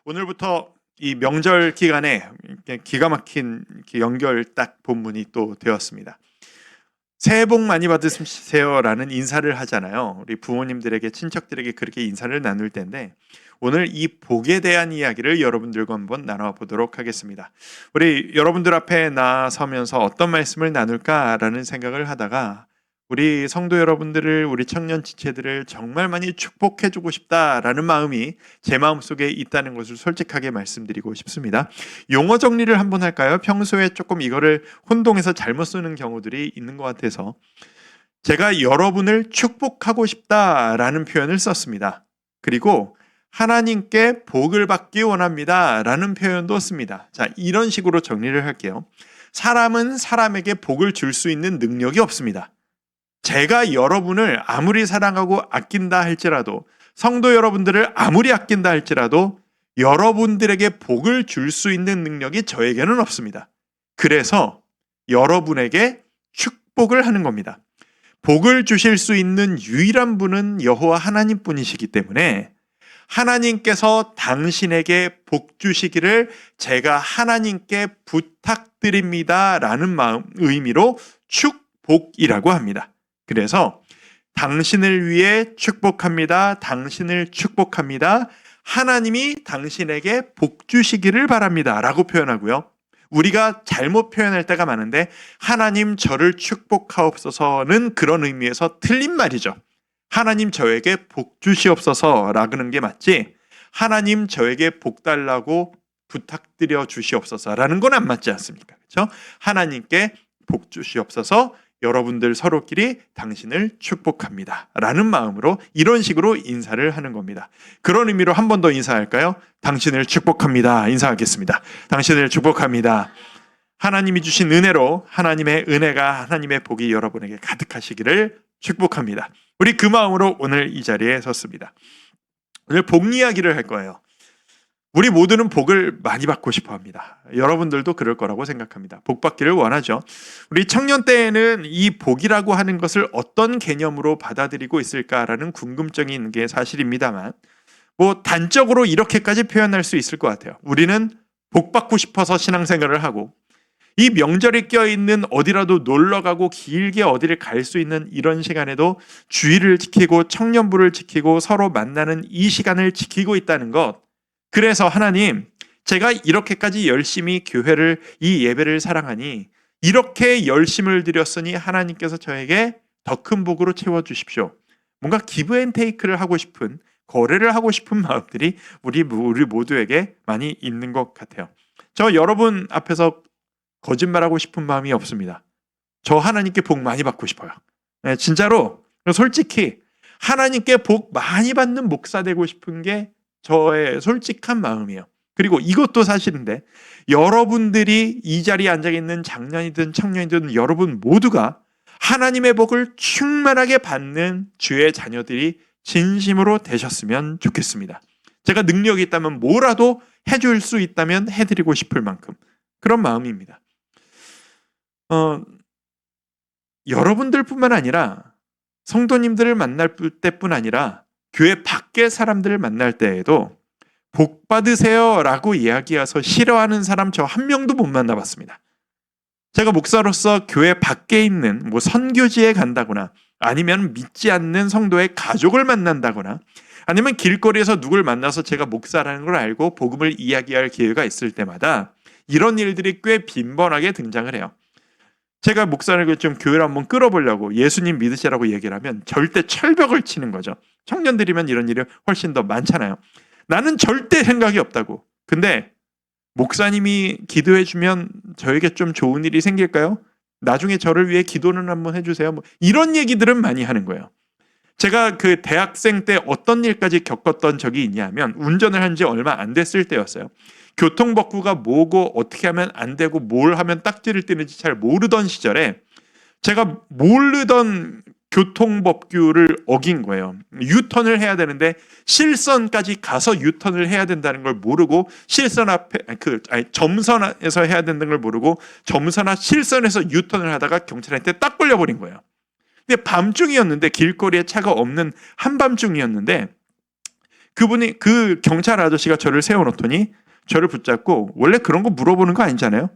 오늘부터 이 명절 기간에 기가 막힌 연결 딱 본문이 또 되었습니다. 새해 복 많이 받으세요라는 인사를 하잖아요. 우리 부모님들에게 친척들에게 그렇게 인사를 나눌 텐데 오늘 이 복에 대한 이야기를 여러분들과 한번 나눠보도록 하겠습니다. 우리 여러분들 앞에 나서면서 어떤 말씀을 나눌까라는 생각을 하다가 우리 성도 여러분들을, 우리 청년 지체들을 정말 많이 축복해주고 싶다라는 마음이 제 마음속에 있다는 것을 솔직하게 말씀드리고 싶습니다. 용어 정리를 한번 할까요? 평소에 조금 이거를 혼동해서 잘못 쓰는 경우들이 있는 것 같아서 제가 여러분을 축복하고 싶다라는 표현을 썼습니다. 그리고 하나님께 복을 받기 원합니다 라는 표현도 씁니다. 자, 이런 식으로 정리를 할게요. 사람은 사람에게 복을 줄 수 있는 능력이 없습니다. 제가 여러분을 아무리 사랑하고 아낀다 할지라도, 성도 여러분들을 아무리 아낀다 할지라도 여러분들에게 복을 줄 수 있는 능력이 저에게는 없습니다. 그래서 여러분에게 축복을 하는 겁니다. 복을 주실 수 있는 유일한 분은 여호와 하나님 뿐이시기 때문에 하나님께서 당신에게 복 주시기를 제가 하나님께 부탁드립니다 라는 의미로 축복이라고 합니다. 그래서 당신을 위해 축복합니다. 당신을 축복합니다. 하나님이 당신에게 복 주시기를 바랍니다 라고 표현하고요. 우리가 잘못 표현할 때가 많은데 하나님 저를 축복하옵소서는 그런 의미에서 틀린 말이죠. 하나님 저에게 복 주시옵소서라는 게 맞지, 하나님 저에게 복 달라고 부탁드려 주시옵소서라는 건 안 맞지 않습니까? 그렇죠? 하나님께 복 주시옵소서, 여러분들 서로끼리 당신을 축복합니다 라는 마음으로 이런 식으로 인사를 하는 겁니다. 그런 의미로 한 번 더 인사할까요? 당신을 축복합니다. 인사하겠습니다. 당신을 축복합니다. 하나님이 주신 은혜로 하나님의 은혜가, 하나님의 복이 여러분에게 가득하시기를 축복합니다. 우리 그 마음으로 오늘 이 자리에 섰습니다. 오늘 복 이야기를 할 거예요. 우리 모두는 복을 많이 받고 싶어 합니다. 여러분들도 그럴 거라고 생각합니다. 복 받기를 원하죠. 우리 청년 때에는 이 복이라고 하는 것을 어떤 개념으로 받아들이고 있을까라는 궁금증이 있는 게 사실입니다만, 단적으로 이렇게까지 표현할 수 있을 것 같아요. 우리는 복 받고 싶어서 신앙생활을 하고, 이 명절이 껴있는 어디라도 놀러가고 길게 어디를 갈 수 있는 이런 시간에도 주의를 지키고 청년부를 지키고 서로 만나는 이 시간을 지키고 있다는 것, 그래서 하나님, 제가 이렇게까지 열심히 교회를, 이 예배를 사랑하니 이렇게 열심을 드렸으니 하나님께서 저에게 더 큰 복으로 채워주십시오. 뭔가 기브 앤 테이크를 하고 싶은, 거래를 하고 싶은 마음들이 우리 모두에게 많이 있는 것 같아요. 저 여러분 앞에서 거짓말하고 싶은 마음이 없습니다. 저 하나님께 복 많이 받고 싶어요. 네, 진짜로 솔직히 하나님께 복 많이 받는 목사 되고 싶은 게 저의 솔직한 마음이에요. 그리고 이것도 사실인데 여러분들이 이 자리에 앉아있는 장년이든 청년이든 여러분 모두가 하나님의 복을 충만하게 받는 주의 자녀들이 진심으로 되셨으면 좋겠습니다. 제가 능력이 있다면 뭐라도 해줄 수 있다면 해드리고 싶을 만큼 그런 마음입니다. 여러분들뿐만 아니라 성도님들을 만날 때뿐 아니라 교회 밖의 사람들을 만날 때에도 복 받으세요 라고 이야기해서 싫어하는 사람 저 한 명도 못 만나봤습니다. 제가 목사로서 교회 밖에 있는 선교지에 간다거나 아니면 믿지 않는 성도의 가족을 만난다거나 아니면 길거리에서 누굴 만나서 제가 목사라는 걸 알고 복음을 이야기할 기회가 있을 때마다 이런 일들이 꽤 빈번하게 등장을 해요. 제가 목사를 좀 교회를 한번 끌어보려고 예수님 믿으시라고 얘기를 하면 절대 철벽을 치는 거죠. 청년들이면 이런 일이 훨씬 더 많잖아요. 나는 절대 생각이 없다고. 근데 목사님이 기도해주면 저에게 좀 좋은 일이 생길까요? 나중에 저를 위해 기도는 한번 해주세요. 이런 얘기들은 많이 하는 거예요. 제가 그 대학생 때 어떤 일까지 겪었던 적이 있냐면 운전을 한 지 얼마 안 됐을 때였어요. 교통법규가 뭐고 어떻게 하면 안 되고 뭘 하면 딱지를 떼는지 잘 모르던 시절에 제가 모르던 교통법규를 어긴 거예요. 유턴을 해야 되는데 실선까지 가서 유턴을 해야 된다는 걸 모르고 실선 앞에 점선에서 해야 된다는 걸 모르고 점선 실선에서 유턴을 하다가 경찰한테 딱 걸려버린 거예요. 근데 밤중이었는데 길거리에 차가 없는 한밤중이었는데 그분이 그 경찰 아저씨가 저를 세워놓더니 저를 붙잡고 원래 그런 거 물어보는 거 아니잖아요.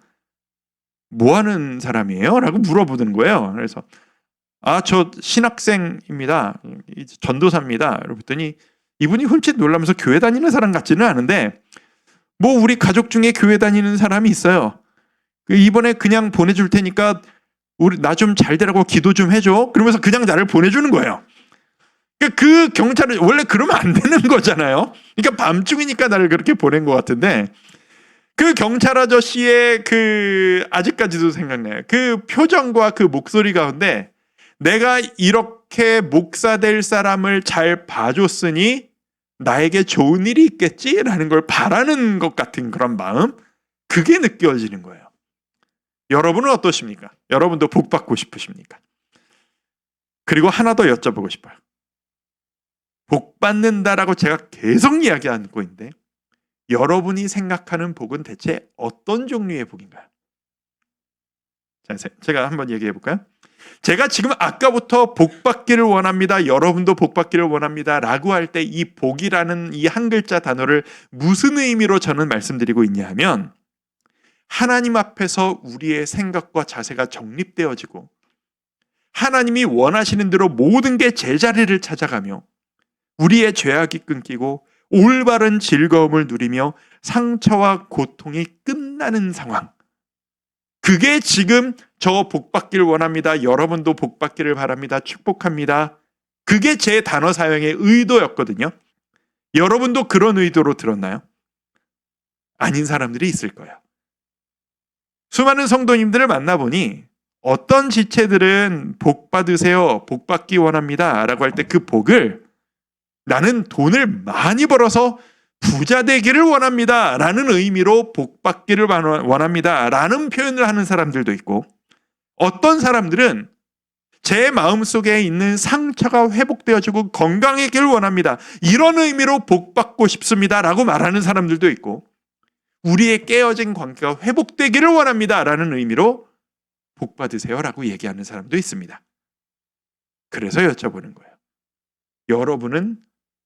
뭐 하는 사람이에요? 라고 물어보는 거예요. 그래서 저 신학생입니다. 전도사입니다. 그랬더니 이분이 흠칫 놀라면서 교회 다니는 사람 같지는 않은데 뭐 우리 가족 중에 교회 다니는 사람이 있어요. 이번에 그냥 보내줄 테니까 나 좀 잘 되라고 기도 좀 해줘. 그러면서 그냥 나를 보내주는 거예요. 그 경찰은 원래 그러면 안 되는 거잖아요. 그러니까 밤중이니까 나를 그렇게 보낸 것 같은데 그 경찰 아저씨의 아직까지도 생각나요. 그 표정과 그 목소리 가운데 내가 이렇게 목사 될 사람을 잘 봐줬으니 나에게 좋은 일이 있겠지라는 걸 바라는 것 같은 그런 마음, 그게 느껴지는 거예요. 여러분은 어떠십니까? 여러분도 복 받고 싶으십니까? 그리고 하나 더 여쭤보고 싶어요. 복 받는다라고 제가 계속 이야기하고 있는데 여러분이 생각하는 복은 대체 어떤 종류의 복인가요? 자, 제가 한번 얘기해 볼까요? 제가 지금 아까부터 복 받기를 원합니다. 여러분도 복 받기를 원합니다. 라고 할 때 이 복이라는 이 한 글자 단어를 무슨 의미로 저는 말씀드리고 있냐 하면 하나님 앞에서 우리의 생각과 자세가 정립되어지고 하나님이 원하시는 대로 모든 게 제자리를 찾아가며 우리의 죄악이 끊기고 올바른 즐거움을 누리며 상처와 고통이 끝나는 상황. 그게 지금 저 복 받기를 원합니다. 여러분도 복 받기를 바랍니다. 축복합니다. 그게 제 단어 사용의 의도였거든요. 여러분도 그런 의도로 들었나요? 아닌 사람들이 있을 거예요. 수많은 성도님들을 만나보니 어떤 지체들은 복 받으세요. 복 받기 원합니다. 라고 할 때 그 복을 나는 돈을 많이 벌어서 부자 되기를 원합니다. 라는 의미로 복 받기를 원합니다. 라는 표현을 하는 사람들도 있고 어떤 사람들은 제 마음속에 있는 상처가 회복되어지고 건강해지길 원합니다. 이런 의미로 복 받고 싶습니다. 라고 말하는 사람들도 있고 우리의 깨어진 관계가 회복되기를 원합니다. 라는 의미로 복 받으세요. 라고 얘기하는 사람도 있습니다. 그래서 여쭤보는 거예요. 여러분은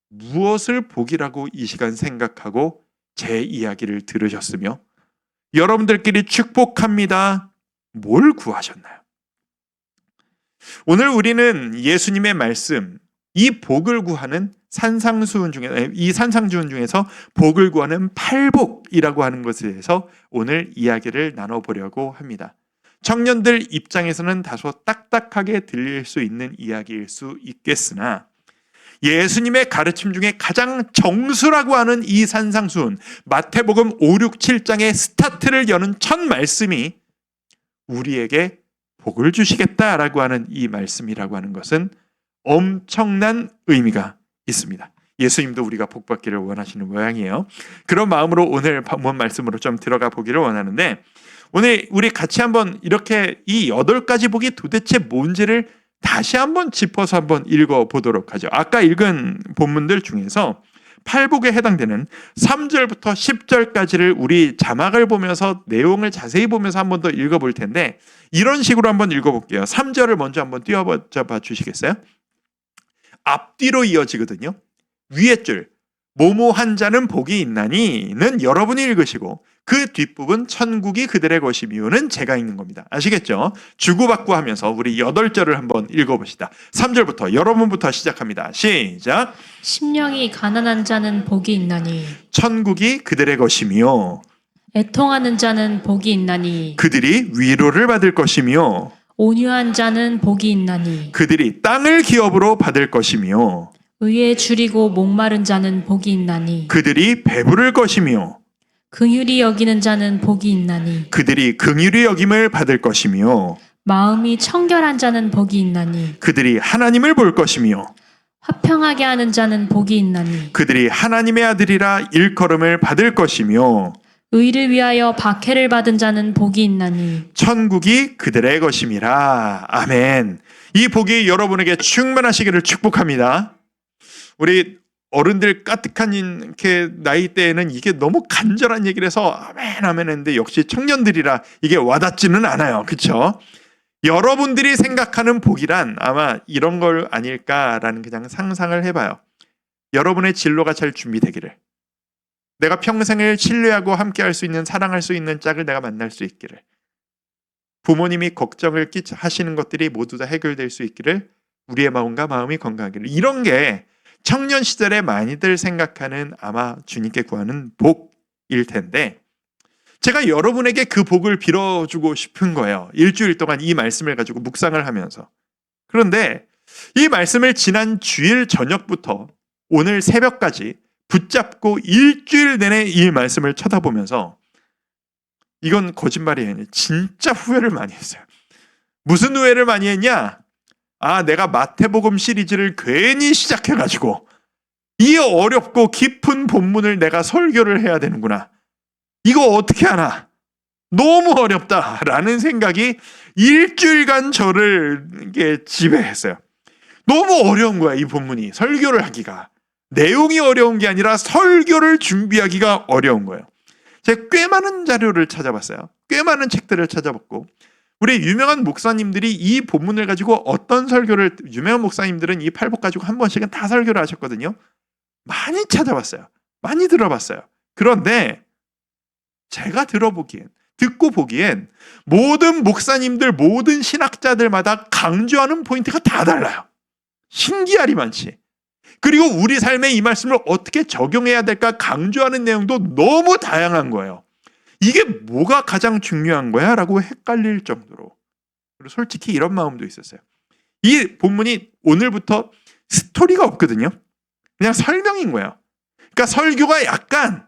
무엇을 복이라고 이 시간 생각하고 제 이야기를 들으셨으며 여러분들끼리 축복합니다. 뭘 구하셨나요? 오늘 우리는 예수님의 말씀, 이 복을 구하는 산상수훈 중에서 복을 구하는 팔복이라고 하는 것에 대해서 오늘 이야기를 나눠보려고 합니다. 청년들 입장에서는 다소 딱딱하게 들릴 수 있는 이야기일 수 있겠으나 예수님의 가르침 중에 가장 정수라고 하는 이 산상수훈, 마태복음 5, 6, 7장의 스타트를 여는 첫 말씀이 우리에게 복을 주시겠다라고 하는 이 말씀이라고 하는 것은 엄청난 의미가 있습니다. 예수님도 우리가 복 받기를 원하시는 모양이에요. 그런 마음으로 오늘 본 말씀으로 좀 들어가 보기를 원하는데 오늘 우리 같이 한번 이렇게 이 8가지 복이 도대체 뭔지를 다시 한번 짚어서 한번 읽어보도록 하죠. 아까 읽은 본문들 중에서 팔복에 해당되는 3절부터 10절까지를 우리 자막을 보면서 내용을 자세히 보면서 한번 더 읽어볼 텐데 이런 식으로 한번 읽어볼게요. 3절을 먼저 한번 띄워봐 주시겠어요? 앞뒤로 이어지거든요. 위에 줄 모모한 자는 복이 있나니는 여러분이 읽으시고 그 뒷부분 천국이 그들의 것이미요는 제가 읽는 겁니다. 아시겠죠? 주고받고 하면서 우리 8절을 한번 읽어봅시다. 3절부터 여러분부터 시작합니다. 시작. 심령이 가난한 자는 복이 있나니 천국이 그들의 것이미요 애통하는 자는 복이 있나니 그들이 위로를 받을 것이미요 온유한 자는 복이 있나니 그들이 땅을 기업으로 받을 것이미요 의에 줄이고 목마른 자는 복이 있나니 그들이 배부를 것이미요 긍휼히 여기는 자는 복이 있나니 그들이 긍휼히 여김을 받을 것이며 마음이 청결한 자는 복이 있나니 그들이 하나님을 볼 것이며 화평하게 하는 자는 복이 있나니 그들이 하나님의 아들이라 일컬음을 받을 것이며 의를 위하여 박해를 받은 자는 복이 있나니 천국이 그들의 것임이라. 아멘. 이 복이 여러분에게 충만하시기를 축복합니다. 우리 어른들 까뜩한 이렇게 나이대에는 이게 너무 간절한 얘기를 해서 아멘 아멘 했는데 역시 청년들이라 이게 와닿지는 않아요. 그렇죠? 여러분들이 생각하는 복이란 아마 이런 걸 아닐까라는 그냥 상상을 해봐요. 여러분의 진로가 잘 준비되기를, 내가 평생을 신뢰하고 함께할 수 있는, 사랑할 수 있는 짝을 내가 만날 수 있기를, 부모님이 걱정을 하시는 것들이 모두 다 해결될 수 있기를, 우리의 마음과 마음이 건강하기를. 이런 게 청년 시절에 많이들 생각하는 아마 주님께 구하는 복일 텐데, 제가 여러분에게 그 복을 빌어주고 싶은 거예요. 일주일 동안 이 말씀을 가지고 묵상을 하면서. 그런데 이 말씀을 지난 주일 저녁부터 오늘 새벽까지 붙잡고 일주일 내내 이 말씀을 쳐다보면서, 이건 거짓말이 아니에요. 진짜 후회를 많이 했어요. 무슨 후회를 많이 했냐? 내가 마태복음 시리즈를 괜히 시작해가지고 이 어렵고 깊은 본문을 내가 설교를 해야 되는구나. 이거 어떻게 하나? 너무 어렵다라는 생각이 일주일간 저를 지배했어요. 너무 어려운 거야, 이 본문이. 설교를 하기가. 내용이 어려운 게 아니라 설교를 준비하기가 어려운 거예요. 제가 꽤 많은 자료를 찾아봤어요. 꽤 많은 책들을 찾아봤고, 우리 유명한 목사님들이 이 본문을 가지고 어떤 설교를, 유명한 목사님들은 이 팔복 가지고 한 번씩은 다 설교를 하셨거든요. 많이 찾아봤어요. 많이 들어봤어요. 그런데 제가 듣고 보기엔 모든 목사님들, 모든 신학자들마다 강조하는 포인트가 다 달라요. 신기하리 많지. 그리고 우리 삶에 이 말씀을 어떻게 적용해야 될까 강조하는 내용도 너무 다양한 거예요. 이게 뭐가 가장 중요한 거야? 라고 헷갈릴 정도로. 그리고 솔직히 이런 마음도 있었어요. 이 본문이 오늘부터 스토리가 없거든요. 그냥 설명인 거예요. 그러니까 설교가 약간,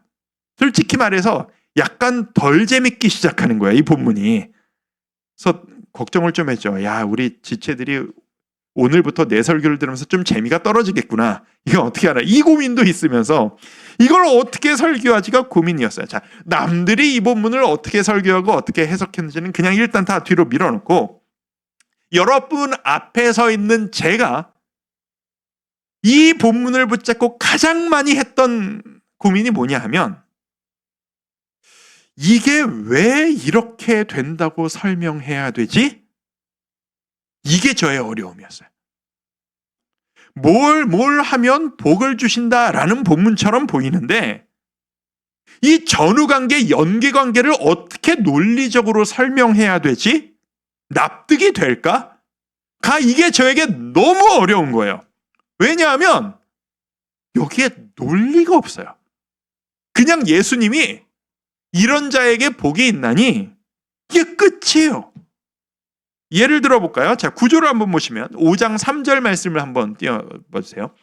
솔직히 말해서 약간 덜 재밌기 시작하는 거예요, 이 본문이. 그래서 걱정을 좀 했죠. 야, 우리 지체들이 오늘부터 내 설교를 들으면서 좀 재미가 떨어지겠구나. 이거 어떻게 하나? 이 고민도 있으면서 이걸 어떻게 설교하지가 고민이었어요. 자, 남들이 이 본문을 어떻게 설교하고 어떻게 해석했는지는 그냥 일단 다 뒤로 밀어놓고, 여러분 앞에 서 있는 제가 이 본문을 붙잡고 가장 많이 했던 고민이 뭐냐 하면, 이게 왜 이렇게 된다고 설명해야 되지? 이게 저의 어려움이었어요. 뭘 하면 복을 주신다라는 본문처럼 보이는데, 이 전후관계, 연계관계를 어떻게 논리적으로 설명해야 되지? 납득이 될까? 이게 저에게 너무 어려운 거예요. 왜냐하면 여기에 논리가 없어요. 그냥 예수님이 이런 자에게 복이 있나니 이게 끝이에요. 예를 들어볼까요? 자, 구조를 한번 보시면 5장 3절 말씀을 한번 띄워보세요.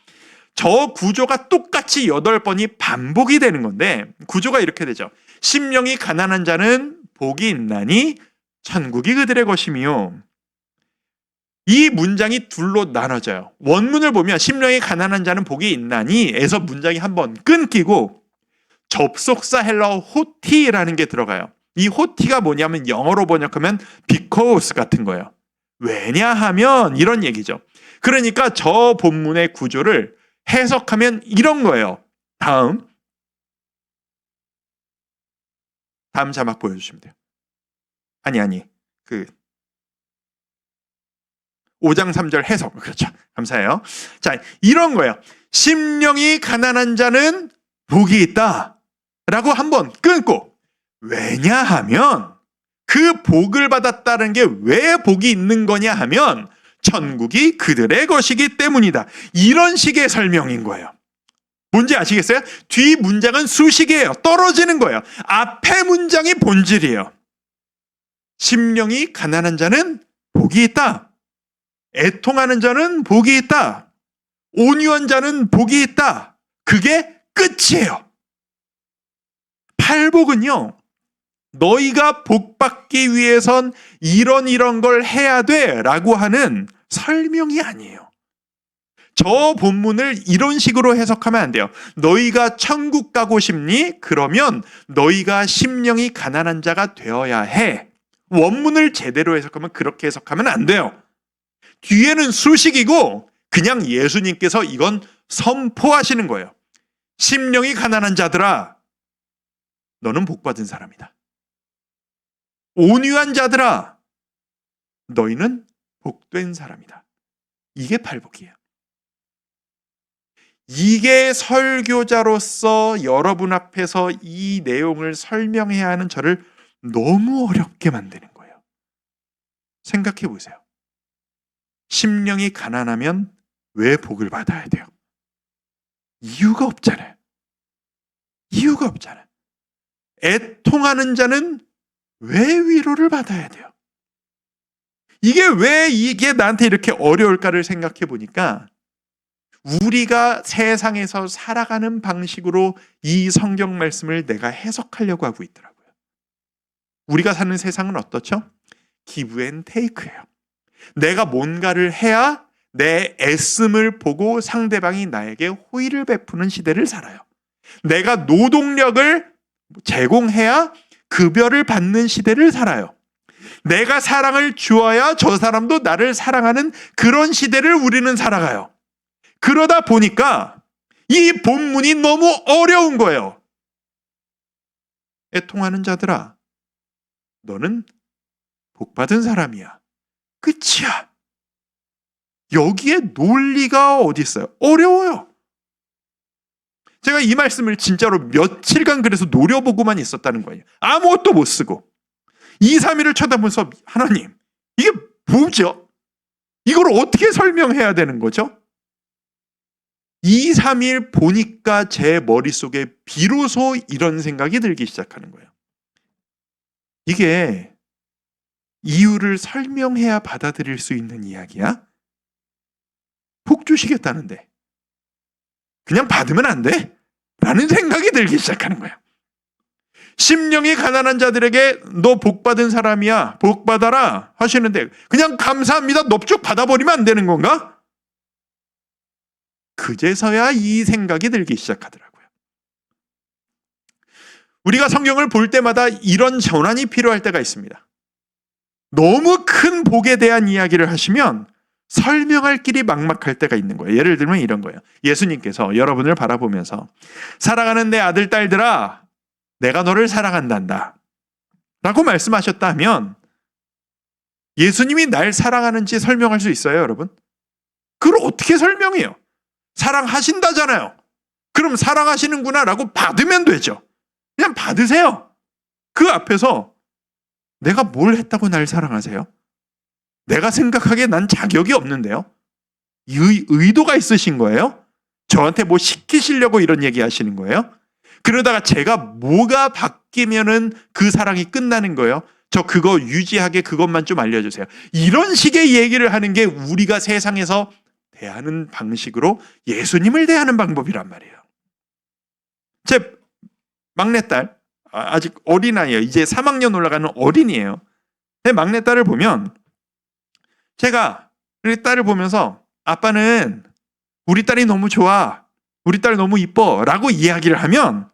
저 구조가 똑같이 8번이 반복이 되는 건데, 구조가 이렇게 되죠. 심령이 가난한 자는 복이 있나니 천국이 그들의 것이며, 이 문장이 둘로 나눠져요. 원문을 보면 심령이 가난한 자는 복이 있나니 에서 문장이 한번 끊기고, 접속사 헬라어 호티라는 게 들어가요. 이 호티가 뭐냐면 영어로 번역하면 because 같은 거예요. 왜냐하면 이런 얘기죠. 그러니까 저 본문의 구조를 해석하면 이런 거예요. 다음 자막 보여주시면 돼요. 아니 5장 3절 해석. 그렇죠. 감사해요. 자, 이런 거예요. 심령이 가난한 자는 복이 있다 라고 한번 끊고, 왜냐하면 그 복을 받았다는 게 왜 복이 있는 거냐 하면 천국이 그들의 것이기 때문이다. 이런 식의 설명인 거예요. 뭔지 아시겠어요? 뒤 문장은 수식이에요. 떨어지는 거예요. 앞에 문장이 본질이에요. 심령이 가난한 자는 복이 있다. 애통하는 자는 복이 있다. 온유한 자는 복이 있다. 그게 끝이에요. 팔복은요, 너희가 복받기 위해선 이런 걸 해야 돼 라고 하는 설명이 아니에요. 저 본문을 이런 식으로 해석하면 안 돼요. 너희가 천국 가고 싶니? 그러면 너희가 심령이 가난한 자가 되어야 해. 원문을 제대로 해석하면 그렇게 해석하면 안 돼요. 뒤에는 수식이고 그냥 예수님께서 이건 선포하시는 거예요. 심령이 가난한 자들아, 너는 복받은 사람이다. 온유한 자들아, 너희는 복된 사람이다. 이게 팔복이에요. 이게 설교자로서 여러분 앞에서 이 내용을 설명해야 하는 저를 너무 어렵게 만드는 거예요. 생각해 보세요. 심령이 가난하면 왜 복을 받아야 돼요? 이유가 없잖아요. 이유가 없잖아요. 애통하는 자는 왜 위로를 받아야 돼요? 이게 나한테 이렇게 어려울까를 생각해 보니까 우리가 세상에서 살아가는 방식으로 이 성경 말씀을 내가 해석하려고 하고 있더라고요. 우리가 사는 세상은 어떻죠? 기브 앤 테이크예요. 내가 뭔가를 해야 내 애씀을 보고 상대방이 나에게 호의를 베푸는 시대를 살아요. 내가 노동력을 제공해야 급여를 받는 시대를 살아요. 내가 사랑을 주어야 저 사람도 나를 사랑하는 그런 시대를 우리는 살아가요. 그러다 보니까 이 본문이 너무 어려운 거예요. 애통하는 자들아, 너는 복받은 사람이야. 끝이야. 여기에 논리가 어디 있어요? 어려워요. 제가 이 말씀을 진짜로 며칠간 그래서 노려보고만 있었다는 거예요. 아무것도 못 쓰고. 2, 3일을 쳐다보면서 하나님, 이게 뭐죠? 이걸 어떻게 설명해야 되는 거죠? 2, 3일 보니까 제 머릿속에 비로소 이런 생각이 들기 시작하는 거예요. 이게 이유를 설명해야 받아들일 수 있는 이야기야? 복 주시겠다는데 그냥 받으면 안 돼? 라는 생각이 들기 시작하는 거예요. 심령이 가난한 자들에게 너 복 받은 사람이야, 복 받아라 하시는데 그냥 감사합니다 넙죽 받아버리면 안 되는 건가? 그제서야 이 생각이 들기 시작하더라고요. 우리가 성경을 볼 때마다 이런 전환이 필요할 때가 있습니다. 너무 큰 복에 대한 이야기를 하시면 설명할 길이 막막할 때가 있는 거예요. 예를 들면 이런 거예요. 예수님께서 여러분을 바라보면서 사랑하는 내 아들, 딸들아, 내가 너를 사랑한단다 라고 말씀하셨다면 예수님이 날 사랑하는지 설명할 수 있어요, 여러분? 그걸 어떻게 설명해요? 사랑하신다잖아요. 그럼 사랑하시는구나 라고 받으면 되죠. 그냥 받으세요. 그 앞에서 내가 뭘 했다고 날 사랑하세요? 내가 생각하기에 난 자격이 없는데요. 의도가 있으신 거예요? 저한테 뭐 시키시려고 이런 얘기 하시는 거예요? 그러다가 제가 뭐가 바뀌면은 그 사랑이 끝나는 거예요? 저 그거 유지하게 그것만 좀 알려주세요. 이런 식의 얘기를 하는 게 우리가 세상에서 대하는 방식으로 예수님을 대하는 방법이란 말이에요. 제 막내딸, 아직 어린아이예요. 이제 3학년 올라가는 어린이에요. 제 막내딸을 보면 제가 우리 딸을 보면서 아빠는 우리 딸이 너무 좋아, 우리 딸 너무 이뻐 라고 이야기를 하면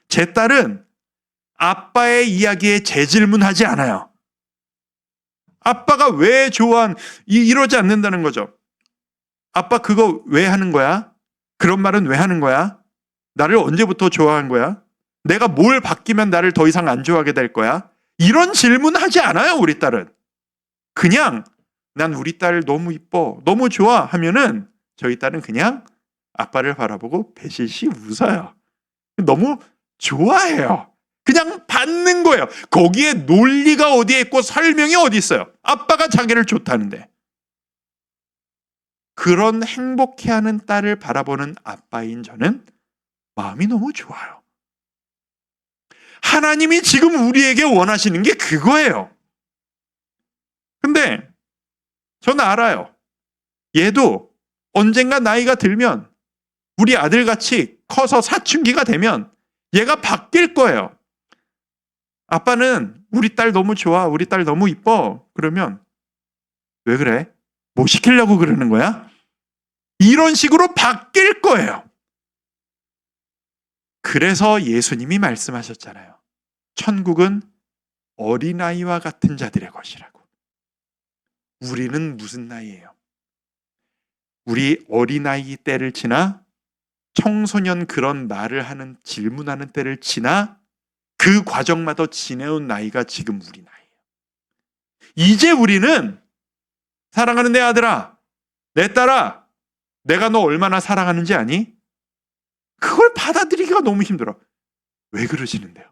제 딸은 아빠의 이야기에 재질문하지 않아요. 아빠가 왜 좋아한, 이러지 않는다는 거죠. 아빠 그거 왜 하는 거야? 그런 말은 왜 하는 거야? 나를 언제부터 좋아한 거야? 내가 뭘 바뀌면 나를 더 이상 안 좋아하게 될 거야? 이런 질문 하지 않아요, 우리 딸은. 그냥 난 우리 딸 너무 이뻐, 너무 좋아 하면은 저희 딸은 그냥 아빠를 바라보고 배실시 웃어요. 너무 좋아해요. 그냥 받는 거예요. 거기에 논리가 어디에 있고 설명이 어디 있어요? 아빠가 자기를 좋다는데. 그런 행복해하는 딸을 바라보는 아빠인 저는 마음이 너무 좋아요. 하나님이 지금 우리에게 원하시는 게 그거예요. 근데 저는 알아요. 얘도 언젠가 나이가 들면 우리 아들같이 커서 사춘기가 되면 얘가 바뀔 거예요. 아빠는 우리 딸 너무 좋아, 우리 딸 너무 이뻐. 그러면 왜 그래? 뭐 시키려고 그러는 거야? 이런 식으로 바뀔 거예요. 그래서 예수님이 말씀하셨잖아요. 천국은 어린아이와 같은 자들의 것이라고. 우리는 무슨 나이예요? 우리 어린아이 때를 지나 청소년 그런 말을 하는, 질문하는 때를 지나 그 과정마다 지내온 나이가 지금 우리 나이예요. 이제 우리는 사랑하는 내 아들아, 내 딸아, 내가 너 얼마나 사랑하는지 아니? 그걸 받아들이기가 너무 힘들어. 왜 그러시는데요?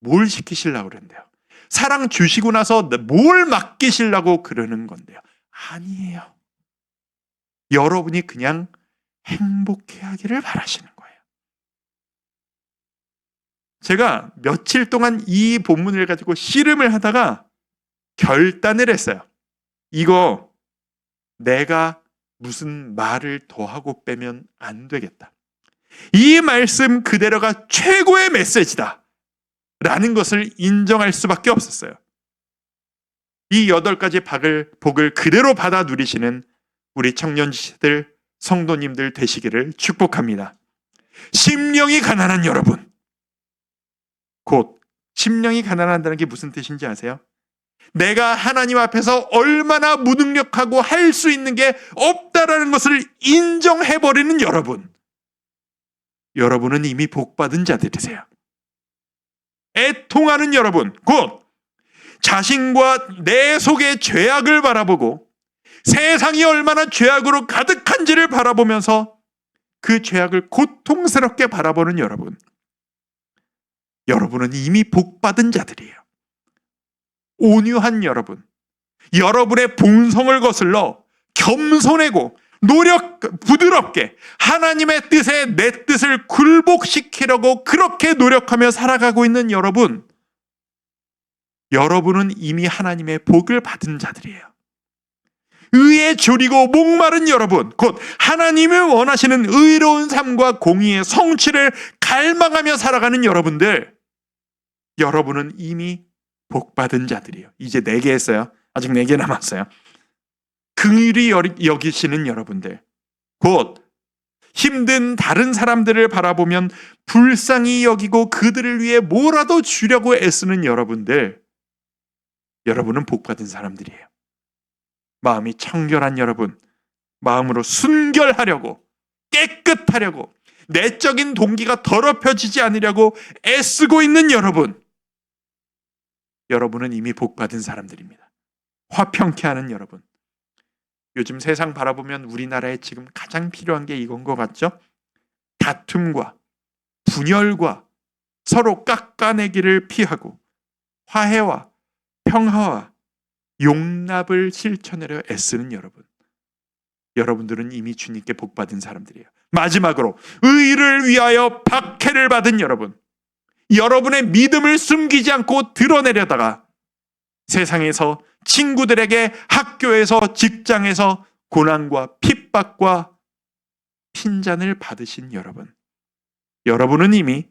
뭘 시키시려고 그러는데요? 사랑 주시고 나서 뭘 맡기시려고 그러는 건데요? 아니에요. 여러분이 그냥 행복해 하기를 바라시는 거예요. 제가 며칠 동안 이 본문을 가지고 씨름을 하다가 결단을 했어요. 이거 내가 무슨 말을 더하고 빼면 안 되겠다. 이 말씀 그대로가 최고의 메시지다 라는 것을 인정할 수밖에 없었어요. 이 8가지 복을 그대로 받아 누리시는 우리 청년지들, 성도님들 되시기를 축복합니다. 심령이 가난한 여러분, 곧 심령이 가난한다는 게 무슨 뜻인지 아세요? 내가 하나님 앞에서 얼마나 무능력하고 할 수 있는 게 없다라는 것을 인정해버리는 여러분, 여러분은 이미 복받은 자들이세요. 애통하는 여러분, 곧 자신과 내 속의 죄악을 바라보고 세상이 얼마나 죄악으로 가득한지를 바라보면서 그 죄악을 고통스럽게 바라보는 여러분, 여러분은 이미 복받은 자들이에요. 온유한 여러분, 여러분의 본성을 거슬러 겸손하고 부드럽게 하나님의 뜻에 내 뜻을 굴복시키려고 그렇게 노력하며 살아가고 있는 여러분, 여러분은 이미 하나님의 복을 받은 자들이에요. 의에 졸이고 목마른 여러분, 곧 하나님이 원하시는 의로운 삶과 공의의 성취를 갈망하며 살아가는 여러분들, 여러분은 이미 복받은 자들이에요. 이제 4개 했어요. 아직 4개 남았어요. 긍휼히 여기시는 여러분들, 곧 힘든 다른 사람들을 바라보면 불쌍히 여기고 그들을 위해 뭐라도 주려고 애쓰는 여러분들, 여러분은 복받은 사람들이에요. 마음이 청결한 여러분, 마음으로 순결하려고, 깨끗하려고, 내적인 동기가 더럽혀지지 않으려고 애쓰고 있는 여러분, 여러분은 이미 복받은 사람들입니다. 화평케 하는 여러분, 요즘 세상 바라보면 우리나라에 지금 가장 필요한 게 이건 것 같죠? 다툼과 분열과 서로 깎아내기를 피하고 화해와 평화와 용납을 실천하려 애쓰는 여러분, 여러분들은 이미 주님께 복받은 사람들이에요. 마지막으로 의를 위하여 박해를 받은 여러분, 여러분의 믿음을 숨기지 않고 드러내려다가 세상에서 친구들에게, 학교에서, 직장에서 고난과 핍박과 핀잔을 받으신 여러분, 여러분은 이미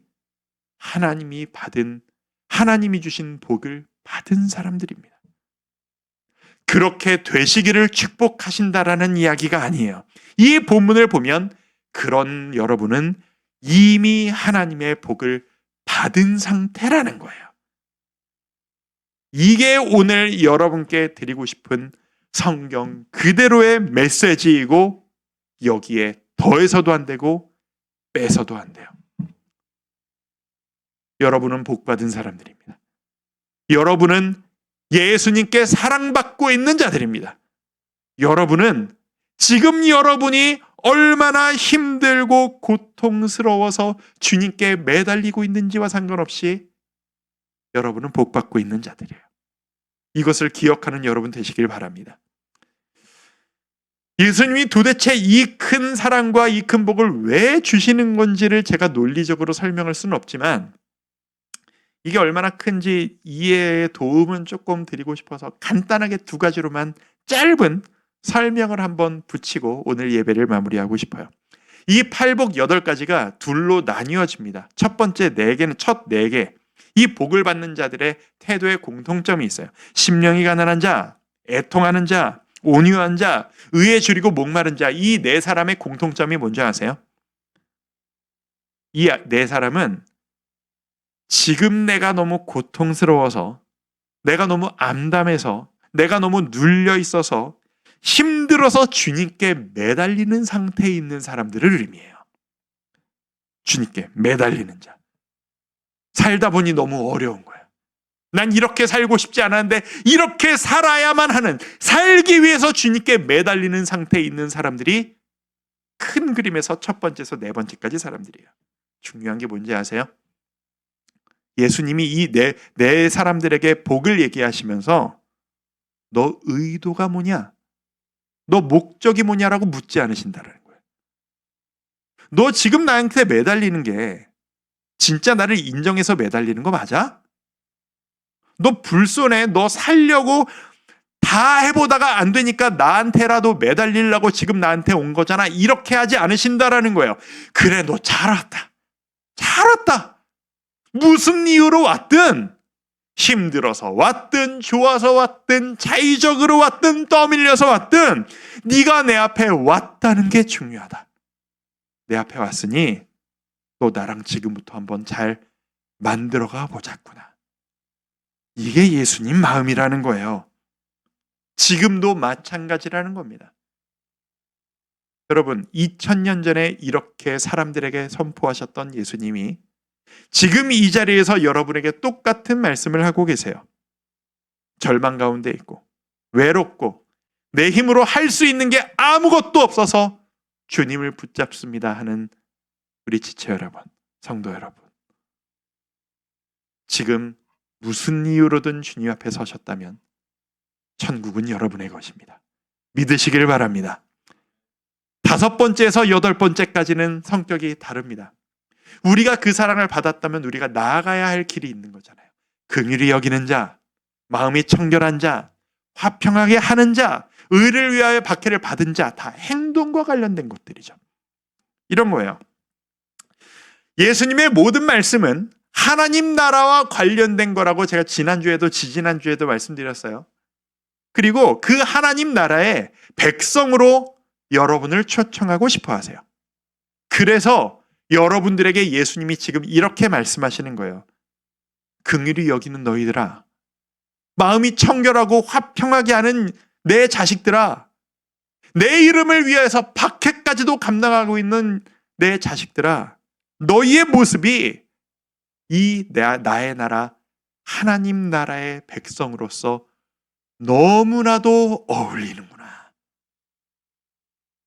하나님이 주신 복을 받은 사람들입니다. 그렇게 되시기를 축복하신다라는 이야기가 아니에요. 이 본문을 보면 그런 여러분은 이미 하나님의 복을 받은 상태라는 거예요. 이게 오늘 여러분께 드리고 싶은 성경 그대로의 메시지이고, 여기에 더해서도 안 되고 빼서도 안 돼요. 여러분은 복받은 사람들입니다. 여러분은 예수님께 사랑받고 있는 자들입니다. 여러분은 지금 여러분이 얼마나 힘들고 고통스러워서 주님께 매달리고 있는지와 상관없이 여러분은 복받고 있는 자들이에요. 이것을 기억하는 여러분 되시길 바랍니다. 예수님이 도대체 이 큰 사랑과 이 큰 복을 왜 주시는 건지를 제가 논리적으로 설명할 수는 없지만, 이게 얼마나 큰지 이해에 도움은 조금 드리고 싶어서 간단하게 2가지로만 짧은 설명을 한번 붙이고 오늘 예배를 마무리하고 싶어요. 이 팔복 8가지가 둘로 나뉘어집니다. 첫 번째 4개는 첫 4개. 이 복을 받는 자들의 태도에 공통점이 있어요. 심령이 가난한 자, 애통하는 자, 온유한 자, 의에 줄이고 목마른 자, 이 4사람의 공통점이 뭔지 아세요? 이 4사람은 지금 내가 너무 고통스러워서, 내가 너무 암담해서, 내가 너무 눌려 있어서 힘들어서 주님께 매달리는 상태에 있는 사람들을 의미해요. 주님께 매달리는 자. 살다 보니 너무 어려운 거야. 난 이렇게 살고 싶지 않았는데 이렇게 살아야만 하는, 살기 위해서 주님께 매달리는 상태에 있는 사람들이 큰 그림에서 첫 번째에서 네 번째까지 사람들이에요. 중요한 게 뭔지 아세요? 예수님이 이 네 사람들에게 복을 얘기하시면서 너 의도가 뭐냐? 너 목적이 뭐냐라고 묻지 않으신다는 거예요. 너 지금 나한테 매달리는 게 진짜 나를 인정해서 매달리는 거 맞아? 너 불손해. 너 살려고 다 해보다가 안 되니까 나한테라도 매달리려고 지금 나한테 온 거잖아. 이렇게 하지 않으신다라는 거예요. 그래, 너 잘 왔다. 잘 왔다. 무슨 이유로 왔든, 힘들어서 왔든 좋아서 왔든 자의적으로 왔든 떠밀려서 왔든 네가 내 앞에 왔다는 게 중요하다. 내 앞에 왔으니 너 나랑 지금부터 한번 잘 만들어가 보자꾸나. 이게 예수님 마음이라는 거예요. 지금도 마찬가지라는 겁니다. 여러분, 2000년 전에 이렇게 사람들에게 선포하셨던 예수님이 지금 이 자리에서 여러분에게 똑같은 말씀을 하고 계세요. 절망 가운데 있고 외롭고 내 힘으로 할 수 있는 게 아무것도 없어서 주님을 붙잡습니다 하는 우리 지체 여러분, 성도 여러분, 지금 무슨 이유로든 주님 앞에 서셨다면 천국은 여러분의 것입니다. 믿으시길 바랍니다. 5번째에서 8번째까지는 성격이 다릅니다. 우리가 그 사랑을 받았다면 우리가 나아가야 할 길이 있는 거잖아요. 긍휼히 여기는 자, 마음이 청결한 자, 화평하게 하는 자, 의를 위하여 박해를 받은 자, 다 행동과 관련된 것들이죠. 이런 거예요. 예수님의 모든 말씀은 하나님 나라와 관련된 거라고 제가 지난주에도 지지난주에도 말씀드렸어요. 그리고 그 하나님 나라의 백성으로 여러분을 초청하고 싶어 하세요. 그래서 여러분들에게 예수님이 지금 이렇게 말씀하시는 거예요. 긍휼히 여기는 너희들아, 마음이 청결하고 화평하게 하는 내 자식들아, 내 이름을 위해서 박해까지도 감당하고 있는 내 자식들아, 너희의 모습이 이 나의 나라 하나님 나라의 백성으로서 너무나도 어울리는구나.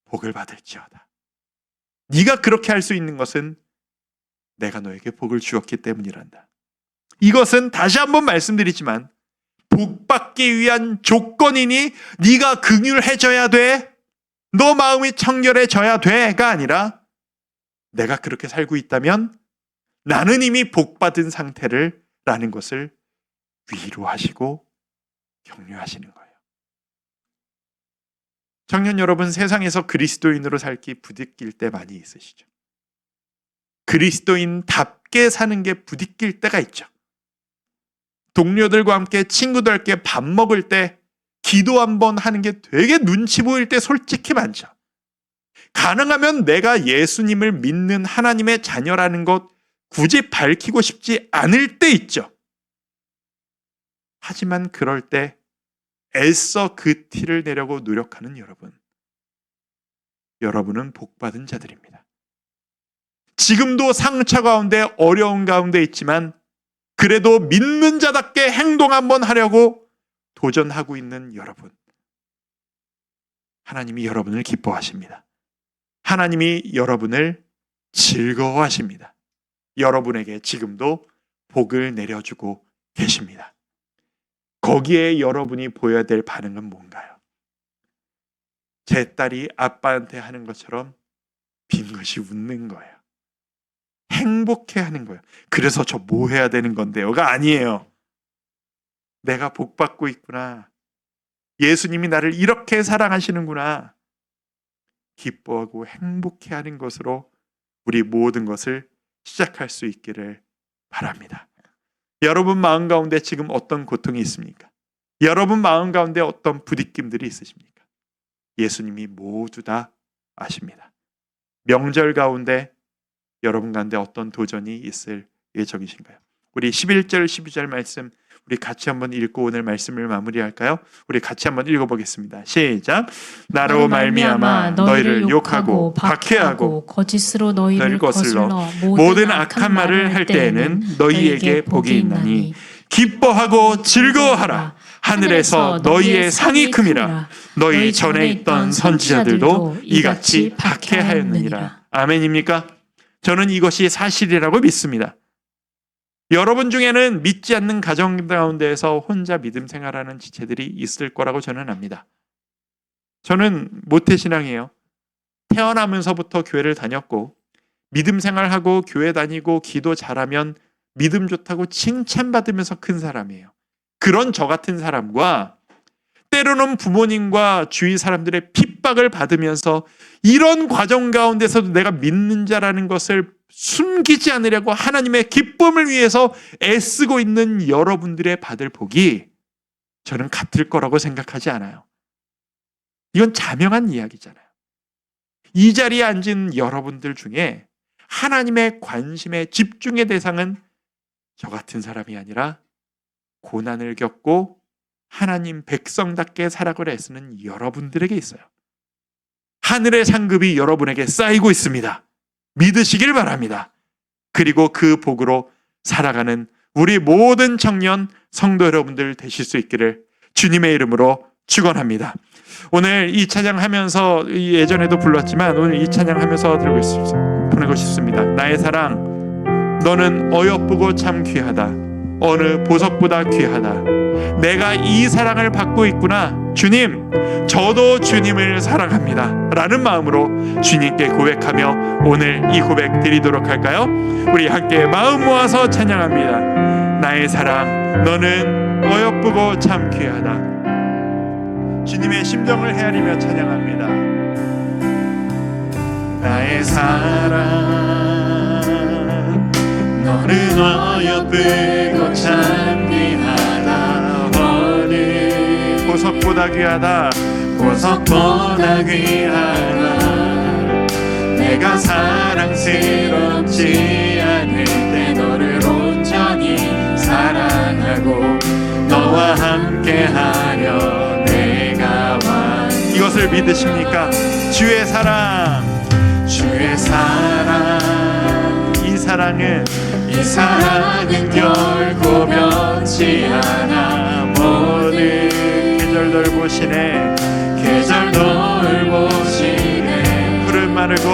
복을 받을지어다. 네가 그렇게 할 수 있는 것은 내가 너에게 복을 주었기 때문이란다. 이것은 다시 한번 말씀드리지만 복 받기 위한 조건이니 네가 긍휼해져야 돼, 너 마음이 청결해져야 돼가 아니라 내가 그렇게 살고 있다면 나는 이미 복 받은 상태를 라는 것을 위로하시고 격려하시는 거예요. 청년 여러분, 세상에서 그리스도인으로 살기 부딪힐 때 많이 있으시죠? 그리스도인답게 사는 게 부딪힐 때가 있죠. 동료들과 함께 친구들과 함께 밥 먹을 때 기도 한번 하는 게 되게 눈치 보일 때 솔직히 많죠. 가능하면 내가 예수님을 믿는 하나님의 자녀라는 것 굳이 밝히고 싶지 않을 때 있죠. 하지만 그럴 때 애써 그 티를 내려고 노력하는 여러분은 복받은 자들입니다. 지금도 상처 가운데 어려운 가운데 있지만 그래도 믿는 자답게 행동 한번 하려고 도전하고 있는 여러분, 하나님이 여러분을 기뻐하십니다. 하나님이 여러분을 즐거워하십니다. 여러분에게 지금도 복을 내려주고 계십니다. 거기에 여러분이 보여야 될 반응은 뭔가요? 제 딸이 아빠한테 하는 것처럼 빙긋이 웃는 거예요. 행복해하는 거예요. 그래서 저 뭐 해야 되는 건데요가 아니에요. 내가 복 받고 있구나. 예수님이 나를 이렇게 사랑하시는구나. 기뻐하고 행복해하는 것으로 우리 모든 것을 시작할 수 있기를 바랍니다. 여러분 마음 가운데 지금 어떤 고통이 있습니까? 여러분 마음 가운데 어떤 부딪힘들이 있으십니까? 예수님이 모두 다 아십니다. 명절 가운데 여러분 가운데 어떤 도전이 있을 예정이신가요? 우리 11절 12절 말씀 우리 같이 한번 읽고 오늘 말씀을 마무리할까요? 우리 같이 한번 읽어보겠습니다. 시작. 나로 말미암아 너희를 욕하고 박해하고 거짓으로 너희를 거슬러 거슬러 모든 악한 말을 할 때에는 너희에게 복이 있나니 기뻐하고 즐거워하라. 하늘에서 너희의 상이 큼이라. 너희 전에 있던 선지자들도 이같이 박해하였느니라. 아멘입니까? 저는 이것이 사실이라고 믿습니다. 여러분 중에는 믿지 않는 가정 가운데에서 혼자 믿음 생활하는 지체들이 있을 거라고 저는 압니다. 저는 모태신앙이에요. 태어나면서부터 교회를 다녔고 믿음 생활하고 교회 다니고 기도 잘하면 믿음 좋다고 칭찬받으면서 큰 사람이에요. 그런 저 같은 사람과 때로는 부모님과 주위 사람들의 핍박을 받으면서 이런 과정 가운데서도 내가 믿는 자라는 것을 숨기지 않으려고 하나님의 기쁨을 위해서 애쓰고 있는 여러분들의 받을 복이 저는 같을 거라고 생각하지 않아요. 이건 자명한 이야기잖아요. 이 자리에 앉은 여러분들 중에 하나님의 관심의 집중의 대상은 저 같은 사람이 아니라 고난을 겪고 하나님 백성답게 살아가려 애쓰는 여러분들에게 있어요. 하늘의 상급이 여러분에게 쌓이고 있습니다. 믿으시길 바랍니다. 그리고 그 복으로 살아가는 우리 모든 청년 성도 여러분들 되실 수 있기를 주님의 이름으로 축원합니다. 오늘 이 찬양하면서 예전에도 불렀지만 오늘 이 찬양하면서 보내고 싶습니다. 나의 사랑, 너는 어여쁘고 참 귀하다. 어느 보석보다 귀하다. 내가 이 사랑을 받고 있구나. 주님, 저도 주님을 사랑합니다. 라는 마음으로 주님께 고백하며 오늘 이 고백 드리도록 할까요? 우리 함께 마음 모아서 찬양합니다. 나의 사랑, 너는 어여쁘고 참 귀하다. 주님의 심정을 헤아리며 찬양합니다. 나의 사랑, 너는 어여쁘고 참 귀하다. 어느 보석보다 귀하다. 보석보다 귀하다. 내가 사랑스럽지 않을 때 너를 온전히 사랑하고 너와 함께하려 내가 이것을 믿으십니까? 주의 사랑, 주의 사랑. 이 사랑은 결코 변치 않아. 모든 계절 돌보시네. 계절 돌보시네. 푸른 마르고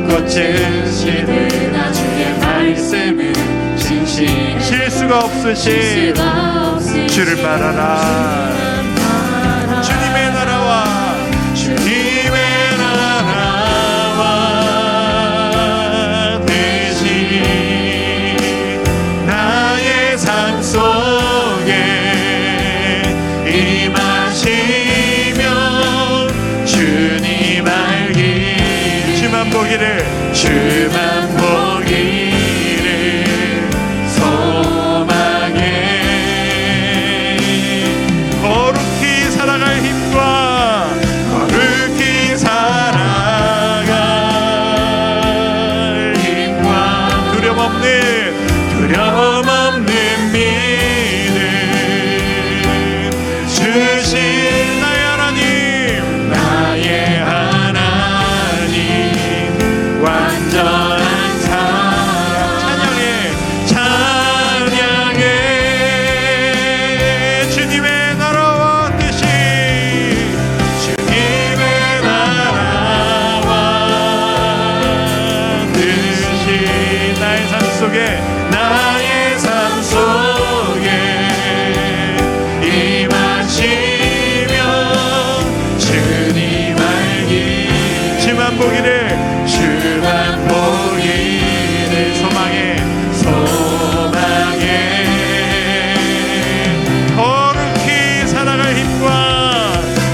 꽃은 시드나 주의 말씀은 진실. 실수가 없으신 주를 말하라. 주님의 나라와 나의 삶 속에 임하시며 주님 알기 주만 보기를 소망해. 거룩히 살아갈 힘과 거룩히 살아갈 힘과 두려움 없는 믿음 주신 나의 하나님 완전한 사랑. 찬양해 주님의 나라와 뜻이 주님의 나라와 뜻이 나의 삶 속에 주만 보기를 소망해. 거룩히 살아갈 힘과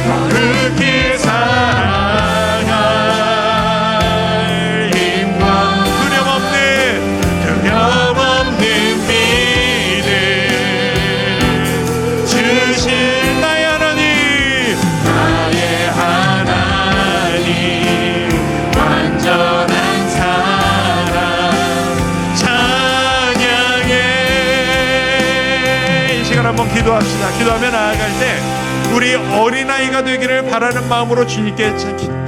거룩히 살아갈 힘과 두려움 없는 믿음 주신 나의 하나님 완전한 사랑. 찬양해. 이 시간 한번 기도합시다. 기도하며 나아갈 때 우리 어린아이가 되기를 바라는 마음으로 주님께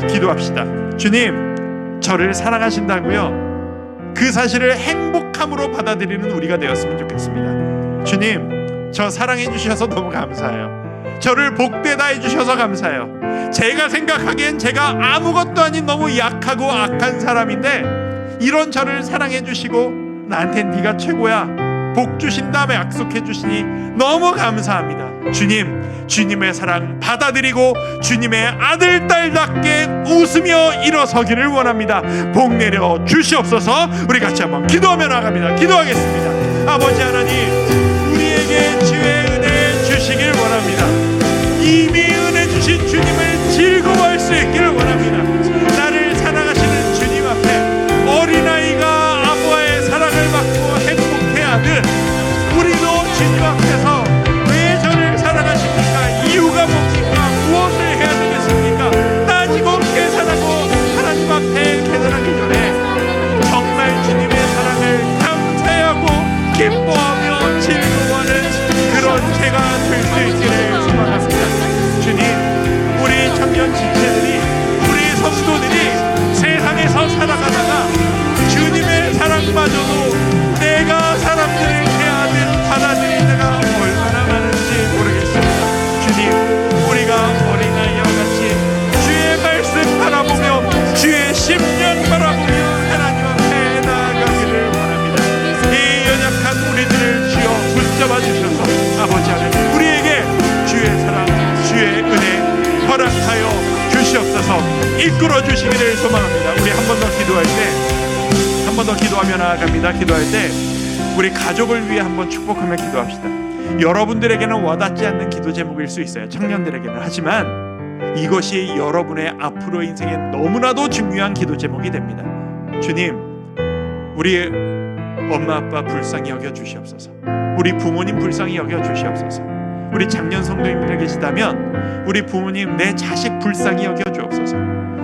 기도합시다. 주님, 저를 사랑하신다고요? 그 사실을 행복함으로 받아들이는 우리가 되었으면 좋겠습니다. 주님, 저 사랑해 주셔서 너무 감사해요. 저를 복되다 해주셔서 감사해요. 제가 생각하기엔 제가 아무것도 아닌 너무 약하고 악한 사람인데 이런 저를 사랑해 주시고 나한텐 네가 최고야, 복 주신 다음에 약속해 주시니 너무 감사합니다. 주님, 주님의 사랑 받아들이고 주님의 아들 딸답게 웃으며 일어서기를 원합니다. 복 내려 주시옵소서. 우리 같이 한번 기도하며 나갑니다. 기도하겠습니다. 아버지 하나님, 우리에게 주의 은혜 주시길 원합니다. 이미 은혜 주신 주님을 즐거워할 수 있기를 원합니다. 나를 사랑하시는 주님 앞에 어린아이가 아버의 사랑을 받고 행복해하듯 우리도 주님 앞에서 왜 저를 사랑하십니까? 이유가 뭡니까? 무엇을 해야 되겠습니까? 따지고 계산하고 하나님 앞에 계산하기 전에 정말 주님의 사랑을 감사하고 기뻐하며 즐거워하는 그런 제가 될 수 있기를 소망합니다. 주님, 우리 청년 지체들이, 우리 성도들이 세상에서 살아가다가 주님의 사랑마저도 내가 사람들을 대하는 받아들일 때가 얼마나 많은지 모르겠습니다. 주님, 우리가 어린아이와 같이 주의 말씀 바라보며 주의 심령 바라보며 하나님 앞에 나아가기를 원합니다. 이 연약한 우리들을 주여 붙잡아 주셔서 아버지 하나님, 우리에게 주의 사랑, 주의 은혜 허락하여 주시옵소서. 이끌어 주시기를 소망합니다. 우리 한 번 더 기도할 때, 한 번 더 기도하며 나아갑니다. 기도할 때 우리 가족을 위해 한번 축복하며 기도합시다. 여러분들에게는 와닿지 않는 기도 제목일 수 있어요, 청년들에게는. 하지만 이것이 여러분의 앞으로 인생에 너무나도 중요한 기도 제목이 됩니다. 주님, 우리 엄마 아빠 불쌍히 여겨 주시옵소서. 우리 부모님 불쌍히 여겨 주시옵소서. 우리 장년 성도님들 계시다면 우리 부모님, 내 자식 불쌍히 여겨 주옵소서.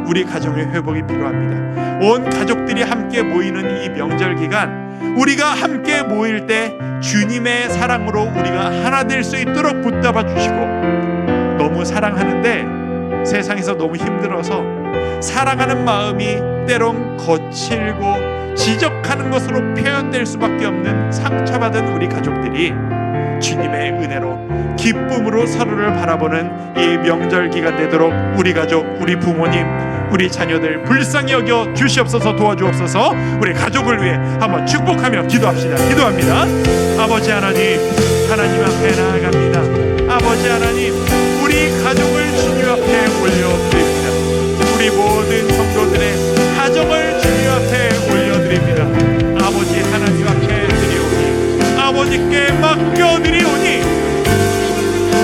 우리 가정의 회복이 필요합니다. 온 가족들이 함께 모이는 이 명절 기간, 우리가 함께 모일 때 주님의 사랑으로 우리가 하나 될 수 있도록 붙잡아 주시고, 너무 사랑하는데 세상에서 너무 힘들어서 사랑하는 마음이 때론 거칠고 지적하는 것으로 표현될 수밖에 없는 상처받은 우리 가족들이 주님의 은혜로 기쁨으로 서로를 바라보는 이 명절 기간 되도록 우리 가족, 우리 부모님, 우리 자녀들 불쌍히 여겨 주시옵소서. 도와주옵소서. 우리 가족을 위해 한번 축복하며 기도합시다. 기도합니다. 아버지 하나님, 하나님 앞에 나아갑니다. 아버지 하나님, 우리 가족을 주님 앞에 올려드립니다. 우리 모든 성도들의 가정을 주님 앞에 올려드립니다. 아버지 하나님 앞에 드리오니, 아버지께 맡겨드리오니,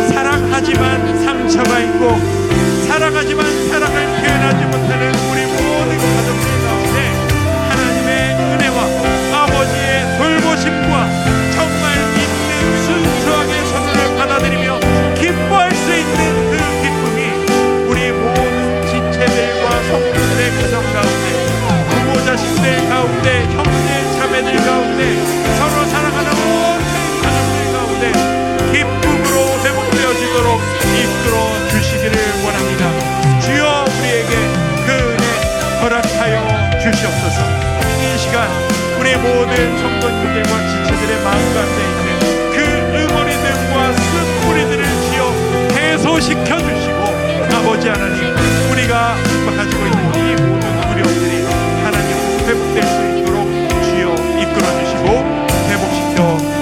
사랑하지만 상처가 있고 사랑하지만 사랑을 표현하지 못하는 우리 모든 가족들 가운데 하나님의 은혜와 아버지의 돌보심과 정말 있는 순수하게 선물을 받아들이며 기뻐할 수 있는 그 기쁨이 우리 모든 지체들과 성도들의 가정 가운데, 부모 자식들 가운데, 형제 자매들 가운데, 서로 사랑하는 모든 가족들 가운데 기쁨으로 회복되어지도록 이끌어 주시기를 원합니다. 주여, 우리에게 그 은혜 허락하여 주시옵소서. 이 시간 우리 모든 성도님들과 지체들의 마음 가운데 있는 그 응어리들과 쓴뿌리들을 주여 해소시켜 주시고, 아버지 하나님, 우리가 가지고 있는 이 모든 두려움들이 하나님 회복될 수 있도록 주여 이끌어 주시고 회복시켜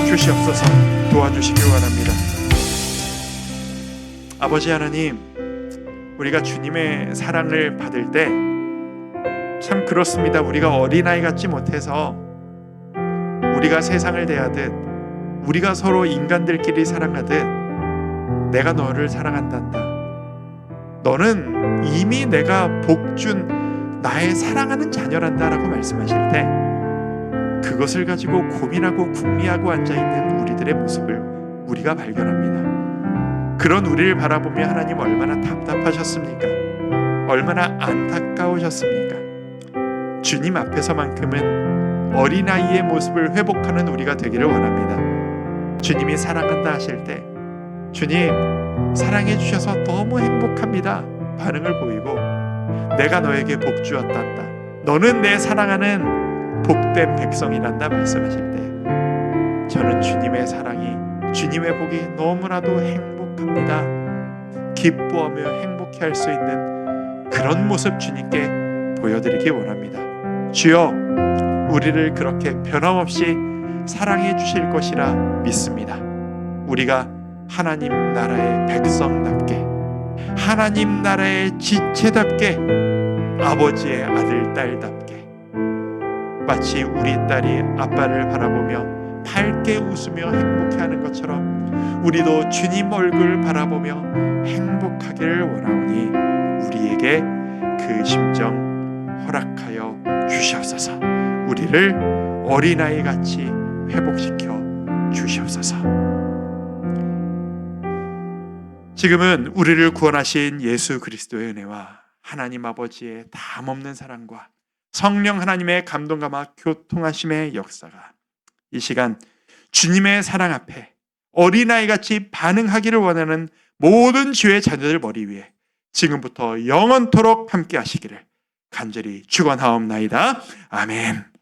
주시옵소서. 도와주시길 원합니다. 아버지 하나님, 우리가 주님의 사랑을 받을 때 참 그렇습니다. 우리가 어린아이 같지 못해서 우리가 세상을 대하듯, 우리가 서로 인간들끼리 사랑하듯 내가 너를 사랑한단다, 너는 이미 내가 복준 나의 사랑하는 자녀란다 라고 말씀하실 때 그것을 가지고 고민하고 궁리하고 앉아있는 우리들의 모습을 우리가 발견합니다. 그런 우리를 바라보며 하나님 얼마나 답답하셨습니까? 얼마나 안타까우셨습니까? 주님 앞에서만큼은 어린아이의 모습을 회복하는 우리가 되기를 원합니다. 주님이 사랑한다 하실 때 주님 사랑해 주셔서 너무 행복합니다 반응을 보이고, 내가 너에게 복 주었단다, 너는 내 사랑하는 복된 백성이란다 말씀하실 때 저는 주님의 사랑이, 주님의 복이 너무나도 행복합니다. 기뻐하며 행복해할 수 있는 그런 모습 주님께 보여드리기 원합니다. 주여, 우리를 그렇게 변함없이 사랑해 주실 것이라 믿습니다. 우리가 하나님 나라의 백성답게, 하나님 나라의 지체답게, 아버지의 아들 딸답게, 마치 우리 딸이 아빠를 바라보며 밝게 웃으며 행복해하는 것처럼 우리도 주님 얼굴 바라보며 행복하기를 원하오니 우리에게 그 심정 허락하여 주시옵소서. 우리를 어린아이 같이 회복시켜 주시옵소서. 지금은 우리를 구원하신 예수 그리스도의 은혜와 하나님 아버지의 담없는 사랑과 성령 하나님의 감동과 교통하심의 역사가 이 시간 주님의 사랑 앞에 어린아이같이 반응하기를 원하는 모든 주의 자녀들 머리 위에 지금부터 영원토록 함께 하시기를 간절히 축원하옵나이다. 아멘.